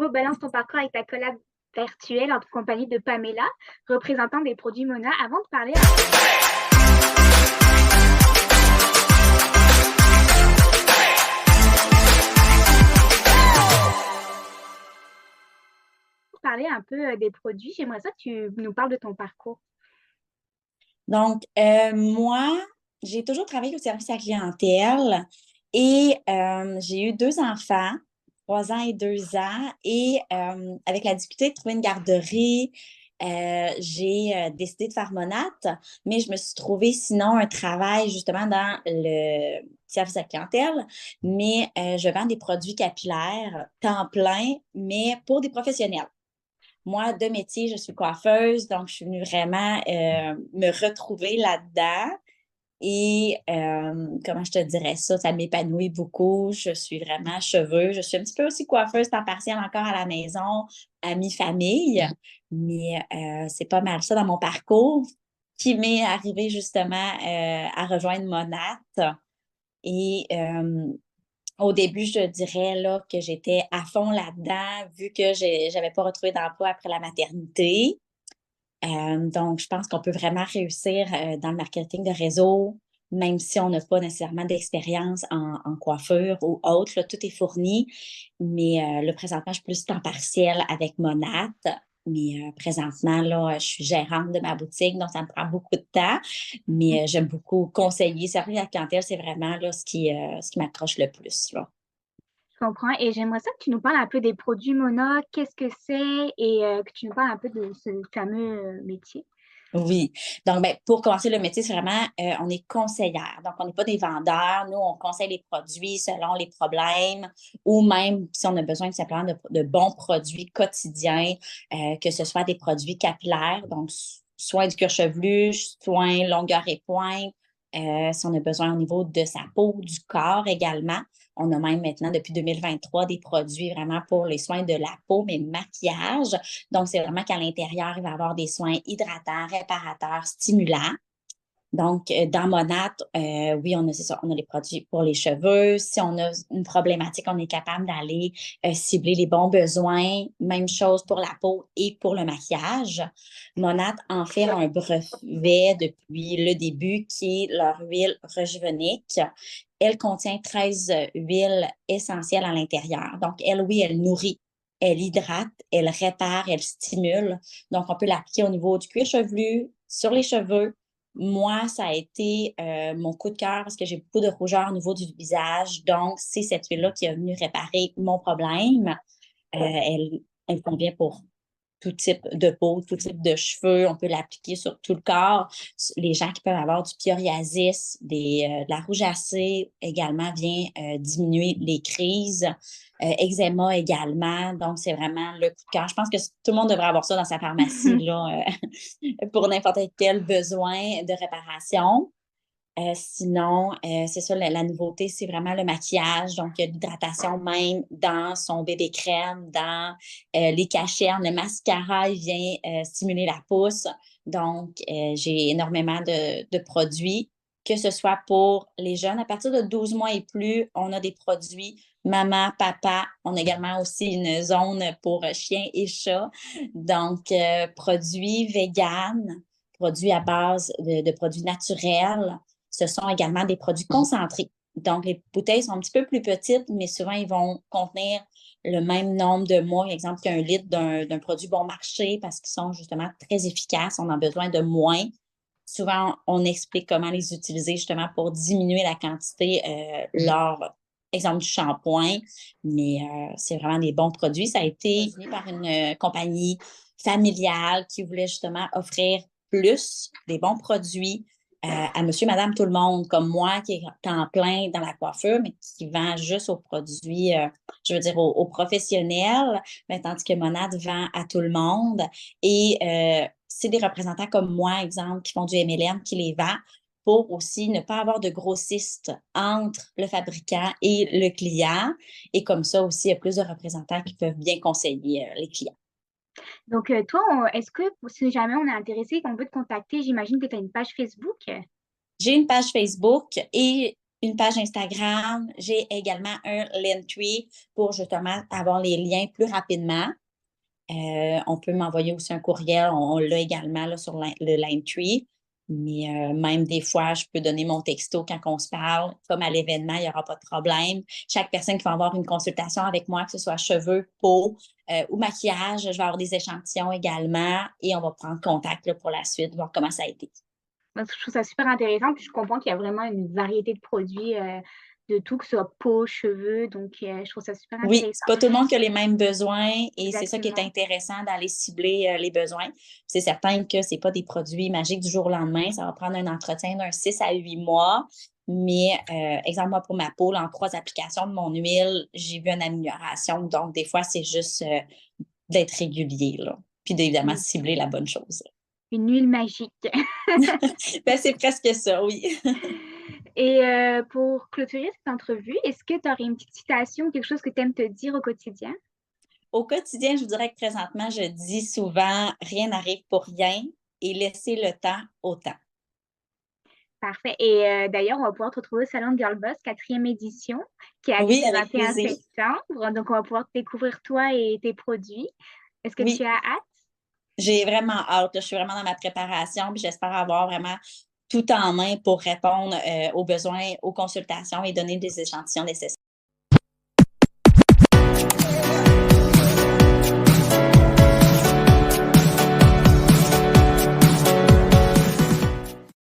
Bravo, balance ton parcours avec ta collab virtuelle en compagnie de Pamela, représentant des produits Mona. Avant de parler un peu des produits, j'aimerais ça que tu nous parles de ton parcours. Donc, moi, j'ai toujours travaillé au service à la clientèle et j'ai eu deux enfants, 3 ans et 2 ans. Et avec la difficulté de trouver une garderie, j'ai décidé de faire Monat, mais je me suis trouvé sinon un travail justement dans le service à la clientèle. Mais je vends des produits capillaires, temps plein, mais pour des professionnels. Moi, de métier, je suis coiffeuse, donc je suis venue vraiment me retrouver là-dedans. Et comment je te dirais ça, ça m'épanouit beaucoup. Je suis vraiment cheveux. Je suis un petit peu aussi coiffeuse temps partiel encore à la maison, amie, famille. Mais c'est pas mal ça dans mon parcours qui m'est arrivé justement à rejoindre Monat. Et au début, je dirais là, que j'étais à fond là-dedans, vu que j'avais pas retrouvé d'emploi après la maternité. Donc, je pense qu'on peut vraiment réussir dans le marketing de réseau, même si on n'a pas nécessairement d'expérience en coiffure ou autre. Là, tout est fourni. Mais là, présentement, je suis plus temps partiel avec Monat. Mais présentement, là, je suis gérante de ma boutique, donc ça me prend beaucoup de temps. Mais j'aime beaucoup conseiller. Servir la clientèle, c'est vraiment là, ce qui m'accroche le plus, là. Je comprends. Et j'aimerais ça que tu nous parles un peu des produits Mona, qu'est-ce que c'est et que tu nous parles un peu de ce fameux métier. Oui. Donc, ben, pour commencer, le métier, c'est vraiment, on est conseillère. Donc, on n'est pas des vendeurs. Nous, on conseille les produits selon les problèmes ou même si on a besoin tout simplement de bons produits quotidiens, que ce soit des produits capillaires, donc soins du cuir chevelu, soins longueur et pointe, si on a besoin au niveau de sa peau, du corps également. On a même maintenant, depuis 2023, des produits vraiment pour les soins de la peau, mais maquillage. Donc, c'est vraiment qu'à l'intérieur, il va y avoir des soins hydratants, réparateurs, stimulants. Donc, dans Monat, oui, c'est ça, on a les produits pour les cheveux. Si on a une problématique, on est capable d'aller cibler les bons besoins. Même chose pour la peau et pour le maquillage. Monat en fait un brevet depuis le début qui est leur huile Rejuvenique. Elle contient 13 huiles essentielles à l'intérieur. Donc, elle, oui, elle nourrit, elle hydrate, elle répare, elle stimule. Donc, on peut l'appliquer au niveau du cuir chevelu, sur les cheveux. Moi, ça a été mon coup de cœur parce que j'ai beaucoup de rougeur au niveau du visage. Donc, c'est cette huile-là qui est venue réparer mon problème. Elle convient pour tout type de peau, tout type de cheveux. On peut l'appliquer sur tout le corps. Les gens qui peuvent avoir du psoriasis, de la rougacée également vient diminuer les crises. Eczéma également. Donc, c'est vraiment le coup de cœur. Je pense que tout le monde devrait avoir ça dans sa pharmacie là, pour n'importe quel besoin de réparation. Sinon, c'est ça, la nouveauté, c'est vraiment le maquillage. Donc, il y a l'hydratation même dans son bébé crème, dans les cachernes. Le mascara, il vient stimuler la pousse. Donc, j'ai énormément de produits, que ce soit pour les jeunes. À partir de 12 mois et plus, on a des produits maman, papa. On a également aussi une zone pour chiens et chats. Donc, produits véganes, produits à base de produits naturels. Ce sont également des produits concentrés. Donc, les bouteilles sont un petit peu plus petites, mais souvent, ils vont contenir le même nombre de mois, par exemple, qu'un litre d'un produit bon marché parce qu'ils sont justement très efficaces. On a besoin de moins. Souvent, on explique comment les utiliser justement pour diminuer la quantité lors, exemple, du shampoing. Mais c'est vraiment des bons produits. Ça a été désigné par une compagnie familiale qui voulait justement offrir plus des bons produits à monsieur, madame, tout le monde, comme moi, qui est en plein dans la coiffure, mais qui vend juste aux produits, je veux dire, aux professionnels, mais tandis que Monad vend à tout le monde. Et c'est des représentants comme moi, exemple, qui font du MLM, qui les vend pour aussi ne pas avoir de grossistes entre le fabricant et le client. Et comme ça aussi, il y a plus de représentants qui peuvent bien conseiller les clients. Donc, toi, est-ce que si jamais on est intéressé, qu'on veut te contacter, j'imagine que tu as une page Facebook? J'ai une page Facebook et une page Instagram. J'ai également un Linktree pour justement avoir les liens plus rapidement. On peut m'envoyer aussi un courriel. On l'a également là, sur le Linktree. Mais même des fois, je peux donner mon texto quand on se parle. Comme à l'événement, il n'y aura pas de problème. Chaque personne qui va avoir une consultation avec moi, que ce soit cheveux, peau ou maquillage, je vais avoir des échantillons également et on va prendre contact là, pour la suite, voir comment ça a été. Moi, je trouve ça super intéressant, puis je comprends qu'il y a vraiment une variété de produits, de tout, que ce soit peau, cheveux, donc je trouve ça super Oui, c'est intéressant. pas tout le monde qui a les mêmes besoins et c'est ça qui est Exactement. intéressant d'aller cibler les besoins. C'est certain que c'est pas des produits magiques du jour au lendemain. Ça va prendre un entretien d'un 6 à 8 mois. Mais, exemple, moi, pour ma peau, là, en 3 applications de mon huile, j'ai vu une amélioration. Donc, des fois, c'est juste d'être régulier, là. Puis, évidemment, Mmh. cibler la bonne chose. Une huile magique. Ben, c'est presque ça, oui. Et pour clôturer cette entrevue, est-ce que tu aurais une petite citation, quelque chose que tu aimes te dire au quotidien? Au quotidien, je vous dirais que présentement, je dis souvent: «Rien n'arrive pour rien» et laisser le temps au temps. Parfait et d'ailleurs, on va pouvoir te retrouver au salon de Girlboss 4e édition qui arrive Oui, le avec 21 plaisir. septembre. Donc on va pouvoir découvrir toi et tes produits. Est-ce que tu Oui, as hâte? j'ai vraiment hâte, là. Je suis vraiment dans ma préparation, puis j'espère avoir vraiment tout en main pour répondre, aux besoins, aux consultations et donner des échantillons nécessaires.